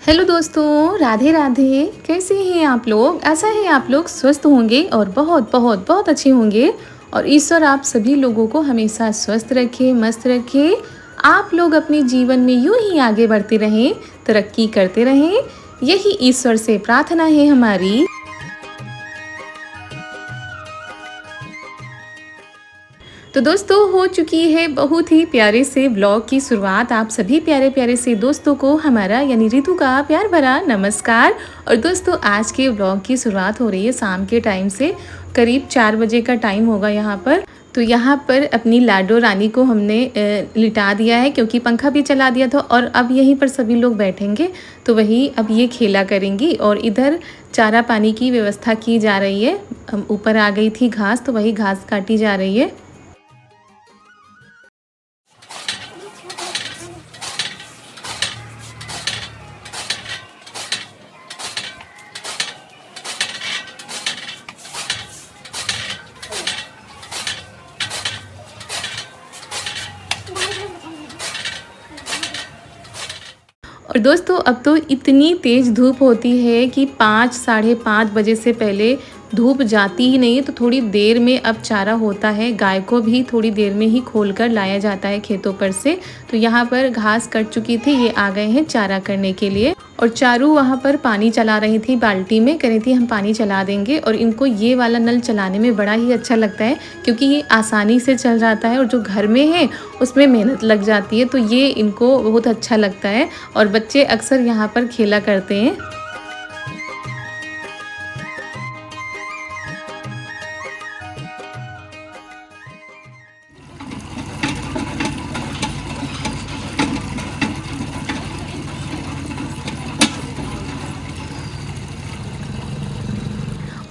Hello दोस्तों, राधे राधे। कैसे हैं आप लोग? ऐसा है आप लोग स्वस्थ होंगे और बहुत बहुत बहुत अच्छे होंगे। और ईश्वर आप सभी लोगों को हमेशा स्वस्थ रखे, मस्त रखे। आप लोग अपने जीवन में यूं ही आगे बढ़ते रहें, तरक्की करते रहें। यही ईश्वर से प्रार्थना है हमारी। तो दोस्तों, हो चुकी है बहुत ही प्यारे से व्लॉग की शुरुआत। आप सभी प्यारे प्यारे से दोस्तों को हमारा यानी रितु का प्यार भरा नमस्कार। और दोस्तों, आज के व्लॉग की शुरुआत हो रही है शाम के टाइम से। करीब 4 बजे का टाइम होगा यहाँ पर। तो यहाँ पर अपनी लाडो रानी को हमने लिटा दिया है, क्योंकि पंखा भी चला दिया था। और अब यहीं पर सभी लोग बैठेंगे, तो वही अब ये खेला करेंगी। और इधर चारा पानी की व्यवस्था की जा रही है। ऊपर आ गई थी घास, तो वही घास काटी जा रही है। और दोस्तों, अब तो इतनी तेज़ धूप होती है कि 5 साढ़े 5 बजे से पहले धूप जाती ही नहीं है। तो थोड़ी देर में अब चारा होता है। गाय को भी थोड़ी देर में ही खोल कर लाया जाता है खेतों पर से। तो यहाँ पर घास कट चुकी थी, ये आ गए हैं चारा करने के लिए। और चारू वहाँ पर पानी चला रही थी बाल्टी में, कह रही थी हम पानी चला देंगे। और इनको ये वाला नल चलाने में बड़ा ही अच्छा लगता है, क्योंकि ये आसानी से चल जाता है। और जो घर में है उसमें मेहनत लग जाती है, तो ये इनको बहुत अच्छा लगता है। और बच्चे अक्सर यहाँ पर खेला करते हैं।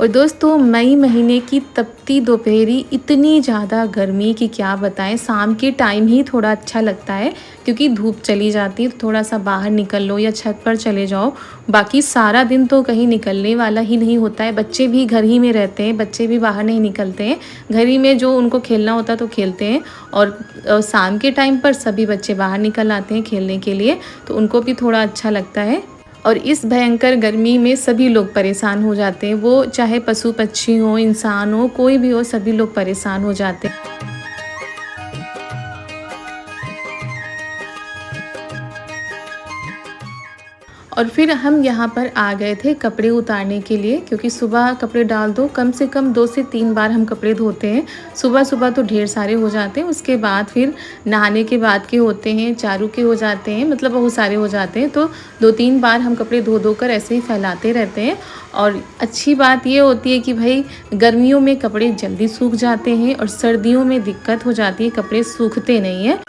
और दोस्तों, मई महीने की तपती दोपहरी, इतनी ज़्यादा गर्मी की क्या बताएं। शाम के टाइम ही थोड़ा अच्छा लगता है, क्योंकि धूप चली जाती है। तो थोड़ा सा बाहर निकल लो या छत पर चले जाओ। बाकी सारा दिन तो कहीं निकलने वाला ही नहीं होता है। बच्चे भी घर ही में रहते हैं, बच्चे भी बाहर नहीं निकलते हैं। घर ही में जो उनको खेलना होता है तो खेलते हैं। और शाम के टाइम पर सभी बच्चे बाहर निकल आते हैं खेलने के लिए, तो उनको भी थोड़ा अच्छा लगता है। और इस भयंकर गर्मी में सभी लोग परेशान हो जाते हैं। वो चाहे पशु पक्षी हो, इंसान हो, कोई भी हो, सभी लोग परेशान हो जाते हैं। और फिर हम यहाँ पर आ गए थे कपड़े उतारने के लिए, क्योंकि सुबह कपड़े डाल दो, कम से कम 2 से 3 बार हम कपड़े धोते हैं। सुबह सुबह तो ढेर सारे हो जाते हैं, उसके बाद फिर नहाने के बाद के होते हैं, चारू के हो जाते हैं, मतलब बहुत सारे हो जाते हैं। तो 2-3 बार हम कपड़े धो धो कर ऐसे ही फैलाते रहते हैं। और अच्छी बात ये होती है कि भाई गर्मियों में कपड़े जल्दी सूख जाते हैं, और सर्दियों में दिक्कत हो जाती है, कपड़े सूखते नहीं हैं।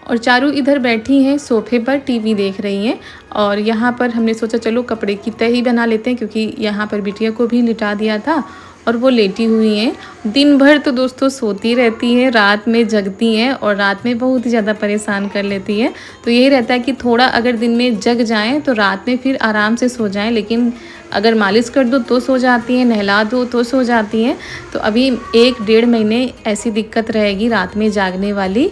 और चारू इधर बैठी हैं सोफे पर, टीवी देख रही हैं। और यहाँ पर हमने सोचा चलो कपड़े की तह ही बना लेते हैं, क्योंकि यहाँ पर बिटिया को भी लिटा दिया था और वो लेटी हुई हैं। दिन भर तो दोस्तों सोती रहती हैं, रात में जगती हैं, और रात में बहुत ही ज़्यादा परेशान कर लेती हैं। तो यही रहता है कि थोड़ा अगर दिन में जग जाएँ तो रात में फिर आराम से सो जाएँ, लेकिन अगर मालिश कर दो तो सो जाती हैं, नहला दो तो सो जाती हैं। तो अभी 1-1.5 महीने ऐसी दिक्कत रहेगी रात में जागने वाली।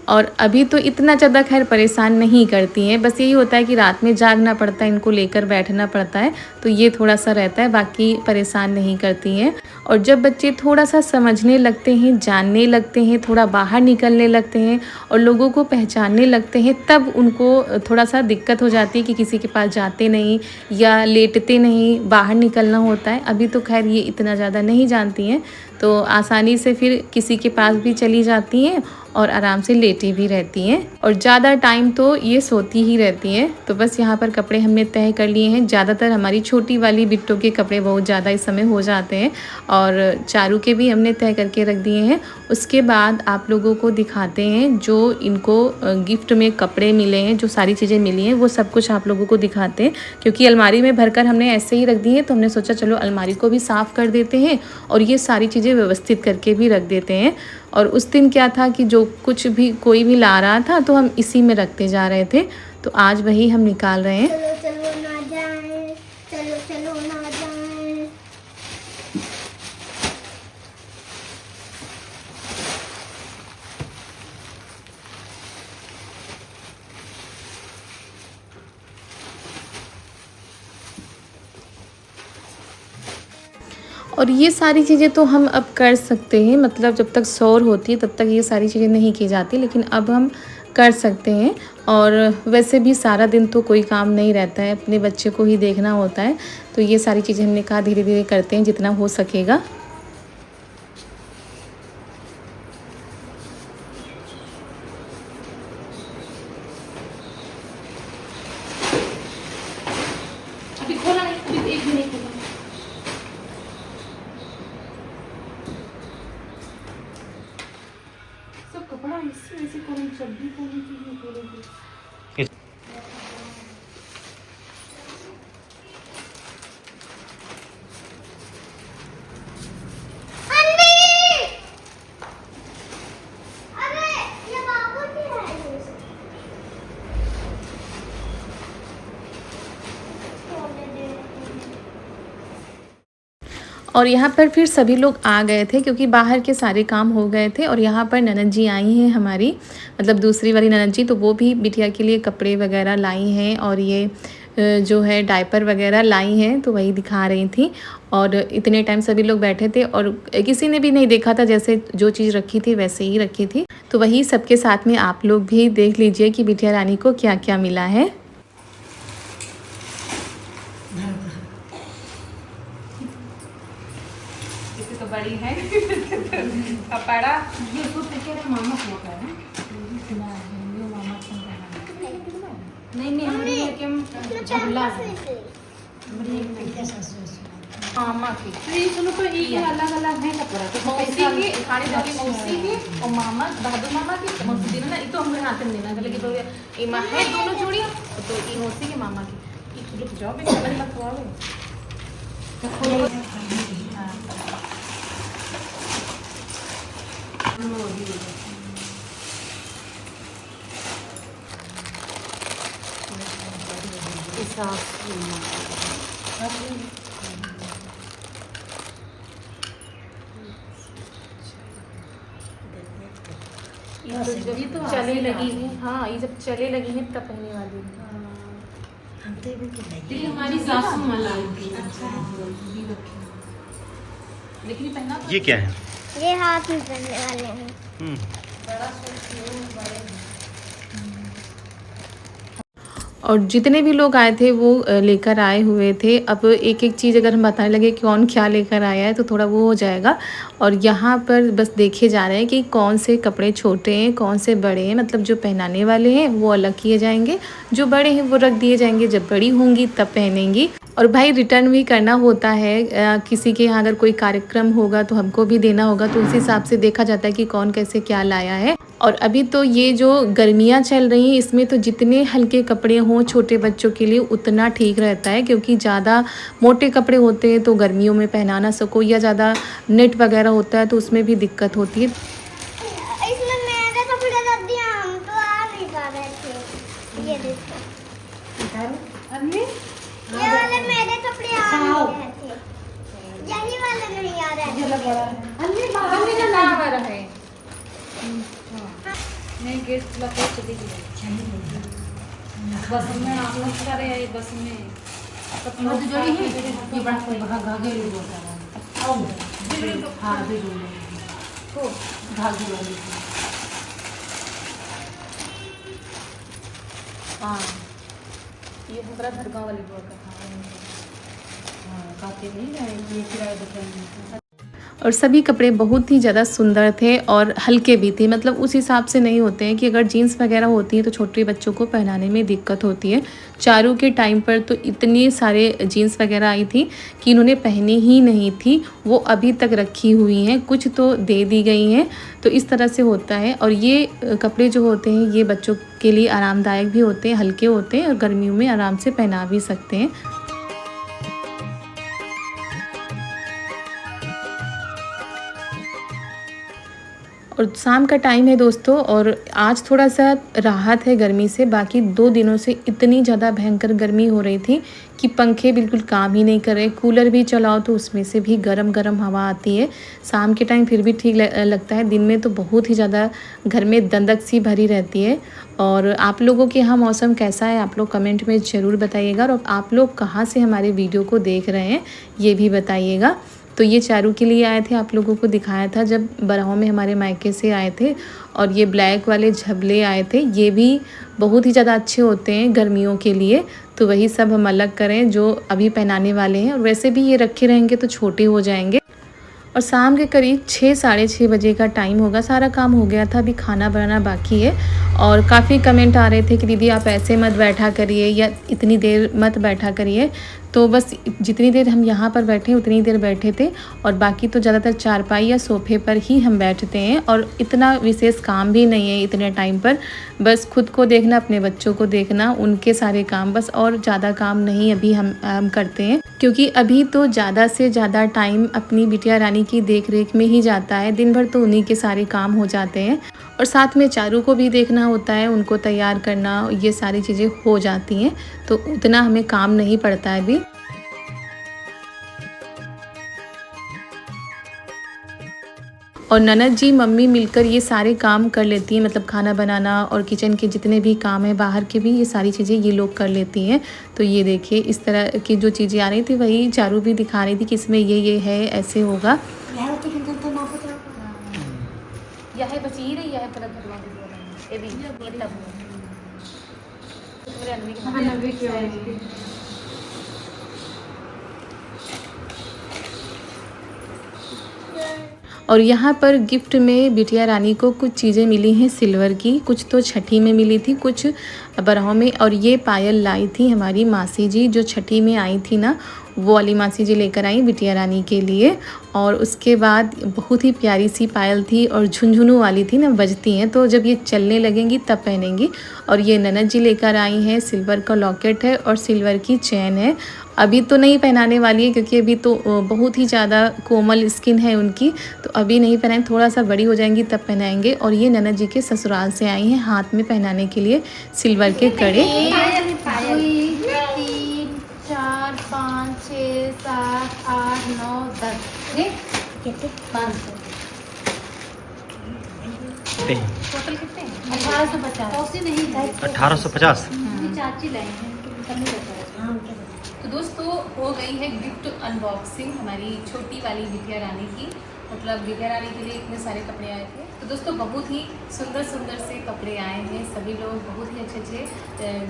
और अभी तो इतना ज़्यादा खैर परेशान नहीं करती हैं, बस यही होता है कि रात में जागना पड़ता है, इनको लेकर बैठना पड़ता है, तो ये थोड़ा सा रहता है, बाकी परेशान नहीं करती हैं। और जब बच्चे थोड़ा सा समझने लगते हैं, जानने लगते हैं, थोड़ा बाहर निकलने लगते हैं और लोगों को पहचानने लगते हैं, तब उनको थोड़ा सा दिक्कत हो जाती है कि किसी के पास जाते नहीं या लेटते नहीं, बाहर निकलना होता है। अभी तो खैर ये इतना ज़्यादा नहीं जानती हैं, तो आसानी से फिर किसी के पास भी चली जाती हैं और आराम से लेटी भी रहती हैं। और ज़्यादा टाइम तो ये सोती ही रहती हैं। तो बस यहाँ पर कपड़े हमने तय कर लिए हैं। ज़्यादातर हमारी छोटी वाली बिट्टो के कपड़े बहुत ज़्यादा इस समय हो जाते हैं, और चारू के भी हमने तय करके रख दिए हैं। उसके बाद आप लोगों को दिखाते हैं जो इनको गिफ्ट में कपड़े मिले हैं, जो सारी चीज़ें मिली हैं, वो सब कुछ आप लोगों को दिखाते हैं। क्योंकि अलमारी में भरकर हमने ऐसे ही रख दी है, तो हमने सोचा चलो अलमारी को भी साफ़ कर देते हैं और ये सारी चीज़ें व्यवस्थित करके भी रख देते हैं। और उस दिन क्या था कि जो कुछ भी कोई भी ला रहा था तो हम इसी में रखते जा रहे थे, तो आज वही हम निकाल रहे हैं। चलो चलो ना जाए, चलो और ये सारी चीज़ें तो हम अब कर सकते हैं, मतलब जब तक सौर होती है तब तक ये सारी चीज़ें नहीं की जाती, लेकिन अब हम कर सकते हैं। और वैसे भी सारा दिन तो कोई काम नहीं रहता है, अपने बच्चे को ही देखना होता है, तो ये सारी चीज़ें हमने कहा धीरे धीरे करते हैं जितना हो सकेगा। अभी खोला नहीं, अभी एक भी नहीं खोला। सब कपड़ा इससे ऐसे कौन सब्जी कौन चीज़ खोलेगी। और यहाँ पर फिर सभी लोग आ गए थे क्योंकि बाहर के सारे काम हो गए थे। और यहाँ पर ननद जी आई हैं हमारी, मतलब दूसरी वाली ननद जी, तो वो भी बिटिया के लिए कपड़े वगैरह लाई हैं और ये जो है डायपर वगैरह लाई हैं, तो वही दिखा रही थी। और इतने टाइम सभी लोग बैठे थे और किसी ने भी नहीं देखा था, जैसे जो चीज़ रखी थी वैसे ही रखी थी। तो वही सबके साथ में आप लोग भी देख लीजिए कि बिटिया रानी को क्या क्या मिला है। तो बड़ी है कपड़ा ये तो तेरे मामा को है ना, सुना है ये मामा को नहीं नहीं हमने के झगला मामा की ये सुनो तो ये अलग अलग है कपड़ा, तो मौसी की खाड़ी वाली मौसी की और मामा बहादुर मामा की मौसी देना ना, ये तो हमरे हाथ में देना लेकिन तो ये मां है दोनों जोड़ियां, तो ये मौसी के मामा की रुक जाओ बेटा बड़ी मत खोलो। ये तो चले लगी है, हाँ ये जब चले लगी है तब पहनने वाली है। हमारी सासू माँ लाई थी। लेकिन पहना तो ये क्या है? ये हाथ में पहनने वाले हैं। और जितने भी लोग आए थे वो लेकर आए हुए थे। अब एक एक चीज़ अगर हम बताने लगे कि कौन क्या लेकर आया है तो थोड़ा वो हो जाएगा। और यहाँ पर बस देखे जा रहे हैं कि कौन से कपड़े छोटे हैं कौन से बड़े हैं, मतलब जो पहनाने वाले हैं वो अलग किए जाएंगे, जो बड़े हैं वो रख दिए जाएंगे, जब बड़ी होंगी तब पहनेंगी। और भाई रिटर्न भी करना होता है, किसी के यहाँ अगर कोई कार्यक्रम होगा तो हमको भी देना होगा, तो उस हिसाब से देखा जाता है कि कौन कैसे क्या लाया है। और अभी तो ये जो गर्मियाँ चल रही हैं इसमें तो जितने हल्के कपड़े हों छोटे बच्चों के लिए उतना ठीक रहता है, क्योंकि ज़्यादा मोटे कपड़े होते हैं तो गर्मियों में पहना ना सको, या ज़्यादा नेट वगैरह होता है तो उसमें भी दिक्कत होती है। इसमें मेरे कपड़े रख दिया, हम तो आ नहीं पा रहे थे। ये देखो ये वाले मेरे कपड़े आ नहीं रहे थे, यही वाले नहीं आ रहे थे। नहीं गेट लगा चली गई बस में आप लोग करे आई बस में मत जोड़ी है ये बड़ा कोई भागे लोग होता है हां दे दो तो भागे वाली हां ये दूसरा धड़का वाली बोल का हां काफी नहीं है ये किराया दुकान। और सभी कपड़े बहुत ही ज़्यादा सुंदर थे और हल्के भी थे, मतलब उस हिसाब से नहीं होते हैं कि अगर जीन्स वगैरह होती है तो छोटे बच्चों को पहनाने में दिक्कत होती है। चारू के टाइम पर तो इतने सारे जीन्स वगैरह आई थी कि इन्होंने पहनी ही नहीं थी, वो अभी तक रखी हुई हैं, कुछ तो दे दी गई हैं। तो इस तरह से होता है। और ये कपड़े जो होते हैं ये बच्चों के लिए आरामदायक भी होते हैं, हल्के होते हैं और गर्मियों में आराम से पहना भी सकते हैं। और शाम का टाइम है दोस्तों, और आज थोड़ा सा राहत है गर्मी से। बाकी 2 दिनों से इतनी ज़्यादा भयंकर गर्मी हो रही थी कि पंखे बिल्कुल काम ही नहीं कर रहे, कूलर भी चलाओ तो उसमें से भी गरम गरम हवा आती है। शाम के टाइम फिर भी ठीक लगता है, दिन में तो बहुत ही ज़्यादा घर में दंदक सी भरी रहती है। और आप लोगों के यहाँ मौसम कैसा है आप लोग कमेंट में ज़रूर बताइएगा, और आप लोग कहाँ से हमारे वीडियो को देख रहे हैं ये भी बताइएगा। तो ये चारू के लिए आए थे, आप लोगों को दिखाया था जब बरहों में हमारे मायके से आए थे। और ये ब्लैक वाले झबले आए थे, ये भी बहुत ही ज़्यादा अच्छे होते हैं गर्मियों के लिए, तो वही सब हम अलग करें जो अभी पहनाने वाले हैं। और वैसे भी ये रखे रहेंगे तो छोटे हो जाएंगे। और शाम के करीब 6 साढ़े 6 बजे का टाइम होगा, सारा काम हो गया था, अभी खाना बनाना बाकी है। और काफ़ी कमेंट आ रहे थे कि दीदी आप ऐसे मत बैठा करिए या इतनी देर मत बैठा करिए। तो बस जितनी देर हम यहाँ पर बैठे उतनी देर बैठे थे, और बाकी तो ज़्यादातर चारपाई या सोफे पर ही हम बैठते हैं। और इतना विशेष काम भी नहीं है इतने टाइम पर, बस खुद को देखना, अपने बच्चों को देखना, उनके सारे काम बस, और ज़्यादा काम नहीं अभी हम करते हैं। क्योंकि अभी तो ज़्यादा से ज़्यादा टाइम अपनी बिटिया रानी की देख रेख में ही जाता है, दिन भर तो उन्हीं के सारे काम हो जाते हैं। और साथ में चारू को भी देखना होता है, उनको तैयार करना, ये सारी चीज़ें हो जाती हैं, तो उतना हमें काम नहीं पड़ता है अभी। और ननद जी मम्मी मिलकर ये सारे काम कर लेती हैं, मतलब खाना बनाना और किचन के जितने भी काम हैं बाहर के भी, ये सारी चीज़ें ये लोग कर लेती हैं। तो ये देखिए इस तरह की जो चीज़ें आ रही थी वही चारू भी दिखा रही थी कि इसमें ये है, ऐसे होगा। यह बची ही रही है पर भगवान ये भी ये तब पूरे अनवी के और यहाँ पर गिफ्ट में बिटिया रानी को कुछ चीज़ें मिली हैं सिल्वर की, कुछ तो छठी में मिली थी, कुछ बरहों में। और ये पायल लाई थी हमारी मासी जी, जो छठी में आई थी ना, वो वाली मासी जी लेकर आई बिटिया रानी के लिए। और उसके बाद बहुत ही प्यारी सी पायल थी और झुनझुनू वाली थी ना, बजती हैं, तो जब ये चलने लगेंगी तब पहनेंगी। और ये ननद जी लेकर आई हैं, सिल्वर का लॉकेट है और सिल्वर की चैन है। अभी तो नहीं पहनाने वाली है क्योंकि अभी तो बहुत ही ज़्यादा कोमल स्किन है उनकी, तो अभी नहीं पहनाएं, थोड़ा सा बड़ी हो जाएंगी तब पहनाएंगे। और ये ननद जी के ससुराल से आई हैं हाथ में पहनाने के लिए सिल्वर के कड़े। 3 4 5 6 7 8 9 10 कितने 500 टोटल कितने 1850 1850। चाची लाए हैं। तो दोस्तों हो गई है गिफ्ट अनबॉक्सिंग हमारी छोटी वाली बिटिया रानी की, मतलब बिटिया रानी के लिए इतने सारे कपड़े आए थे। तो दोस्तों बहुत ही सुंदर सुंदर से कपड़े आए हैं, सभी लोग बहुत ही अच्छे अच्छे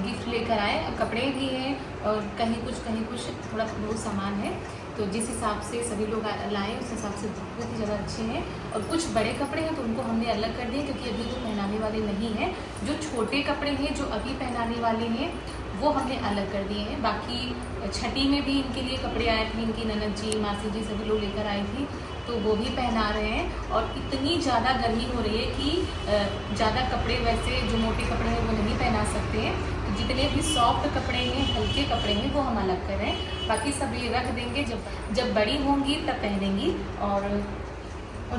गिफ्ट लेकर आए। कपड़े भी हैं और कहीं कुछ थोड़ा बहुत सामान है, तो जिस हिसाब से सभी लोग लाए उस हिसाब से बहुत ही ज़्यादा अच्छे हैं। और कुछ बड़े कपड़े हैं तो उनको हमने अलग कर दिए क्योंकि अभी तो पहनाने वाले नहीं हैं। जो छोटे कपड़े हैं जो अभी पहनाने वाले हैं वो हमने अलग कर दिए हैं। बाकी छठी में भी इनके लिए कपड़े आए थे, इनकी ननद जी मासी जी सभी लोग लेकर आई थी, तो वो भी पहना रहे हैं। और इतनी ज़्यादा गर्मी हो रही है कि ज़्यादा कपड़े वैसे जो मोटे कपड़े हैं वो नहीं पहना सकते हैं, तो जितने भी सॉफ्ट कपड़े हैं, हल्के कपड़े हैं, वो हम अलग करें। बाकी सब ये रख देंगे, जब बड़ी होंगी तब पहनेंगी। और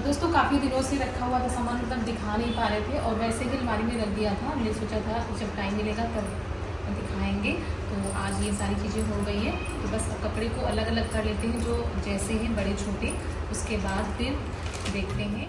दोस्तों काफ़ी दिनों से रखा हुआ था सामान, मतलब दिखा नहीं पा रहे थे और वैसे ही अलमारी में रख दिया था। हमने सोचा था जब टाइम मिलेगा तब दिखाएंगे, तो आज ये सारी चीज़ें हो गई हैं। तो बस कपड़े को अलग अलग कर लेते हैं जो जैसे हैं बड़े छोटे, उसके बाद फिर देखते हैं।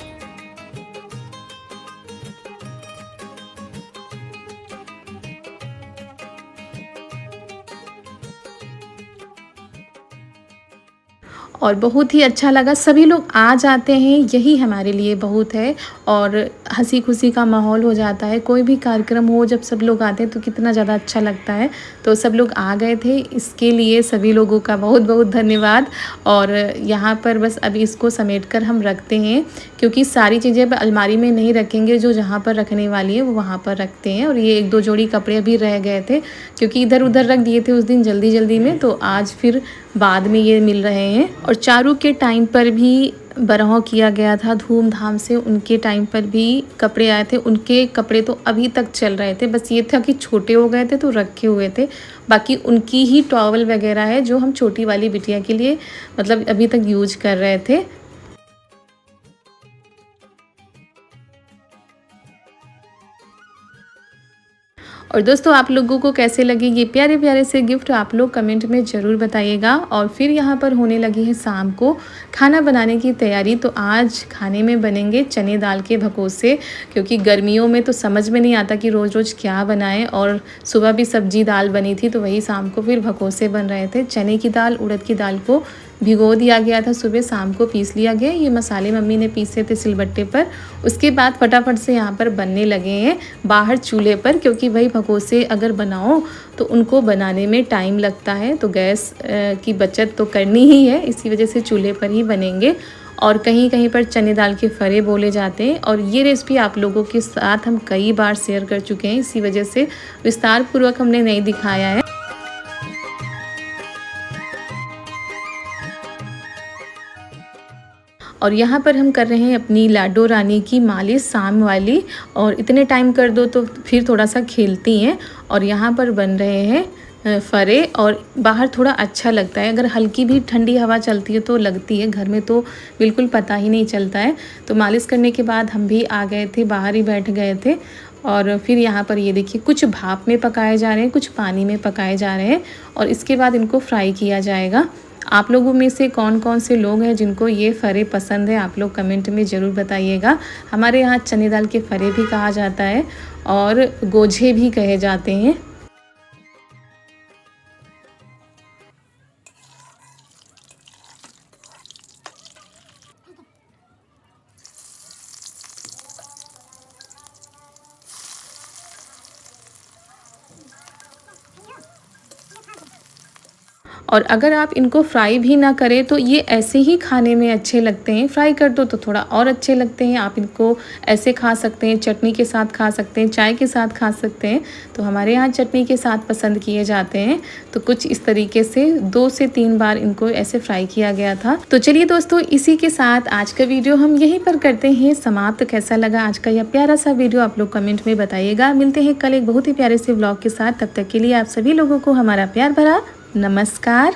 और बहुत ही अच्छा लगा, सभी लोग आ जाते हैं, यही हमारे लिए बहुत है। और हंसी खुशी का माहौल हो जाता है, कोई भी कार्यक्रम हो जब सब लोग आते हैं तो कितना ज़्यादा अच्छा लगता है। तो सब लोग आ गए थे, इसके लिए सभी लोगों का बहुत बहुत धन्यवाद। और यहाँ पर बस अभी इसको समेट कर हम रखते हैं, क्योंकि सारी चीज़ें अलमारी में नहीं रखेंगे, जो जहाँ पर रखने वाली है वो वहाँ पर रखते हैं। और ये 1-2 जोड़ी कपड़े अभी रह गए थे क्योंकि इधर उधर रख दिए थे उस दिन जल्दी में, तो आज फिर बाद में ये मिल रहे हैं। और चारू के टाइम पर भी बरहों किया गया था धूमधाम से, उनके टाइम पर भी कपड़े आए थे, उनके कपड़े तो अभी तक चल रहे थे, बस ये था कि छोटे हो गए थे तो रखे हुए थे। बाकी उनकी ही टॉवल वगैरह है जो हम छोटी वाली बिटिया के लिए मतलब अभी तक यूज कर रहे थे। और दोस्तों आप लोगों को कैसे लगे ये प्यारे प्यारे से गिफ्ट, आप लोग कमेंट में ज़रूर बताइएगा। और फिर यहाँ पर होने लगी है शाम को खाना बनाने की तैयारी। तो आज खाने में बनेंगे चने दाल के भकोसे, क्योंकि गर्मियों में तो समझ में नहीं आता कि रोज़ रोज़ क्या बनाएं। और सुबह भी सब्जी दाल बनी थी तो वही शाम को फिर भकोसे बन रहे थे। चने की दाल, उड़द की दाल को भिगो दिया गया था, सुबह शाम को पीस लिया गया। ये मसाले मम्मी ने पीसे थे सिलबट्टे पर। उसके बाद फटाफट से यहाँ पर बनने लगे हैं बाहर चूल्हे पर, क्योंकि वही भगोसे अगर बनाओ तो उनको बनाने में टाइम लगता है, तो गैस की बचत तो करनी ही है, इसी वजह से चूल्हे पर ही बनेंगे। और कहीं कहीं पर चने दाल के फरे बोले जाते हैं। और ये रेसिपी आप लोगों के साथ हम कई बार शेयर कर चुके हैं, इसी वजह से विस्तार पूर्वक हमने नहीं दिखाया है। और यहाँ पर हम कर रहे हैं अपनी लाडो रानी की मालिश शाम वाली, और इतने टाइम कर दो तो फिर थोड़ा सा खेलती हैं। और यहाँ पर बन रहे हैं फरे, और बाहर थोड़ा अच्छा लगता है, अगर हल्की भी ठंडी हवा चलती है तो लगती है, घर में तो बिल्कुल पता ही नहीं चलता है। तो मालिश करने के बाद हम भी आ गए थे, बाहर ही बैठ गए थे। और फिर यहाँ पर ये देखिए कुछ भाप में पकाए जा रहे हैं, कुछ पानी में पकाए जा रहे हैं, और इसके बाद इनको फ्राई किया जाएगा। आप लोगों में से कौन कौन से लोग हैं जिनको ये फरे पसंद है, आप लोग कमेंट में ज़रूर बताइएगा। हमारे यहाँ चने दाल के फरे भी कहा जाता है और गोझे भी कहे जाते हैं। और अगर आप इनको फ्राई भी ना करें तो ये ऐसे ही खाने में अच्छे लगते हैं, फ्राई कर दो तो थोड़ा और अच्छे लगते हैं। आप इनको ऐसे खा सकते हैं, चटनी के साथ खा सकते हैं, चाय के साथ खा सकते हैं। तो हमारे यहाँ चटनी के साथ पसंद किए जाते हैं। तो कुछ इस तरीके से 2 से 3 बार इनको ऐसे फ्राई किया गया था। तो चलिए दोस्तों, इसी के साथ आज का वीडियो हम यहीं पर करते हैं समाप्त। कैसा लगा आज का यह प्यारा सा वीडियो, आप लोग कमेंट में बताइएगा। मिलते हैं कल एक बहुत ही प्यारे से व्लॉग के साथ, तब तक के लिए आप सभी लोगों को हमारा प्यार भरा नमस्कार।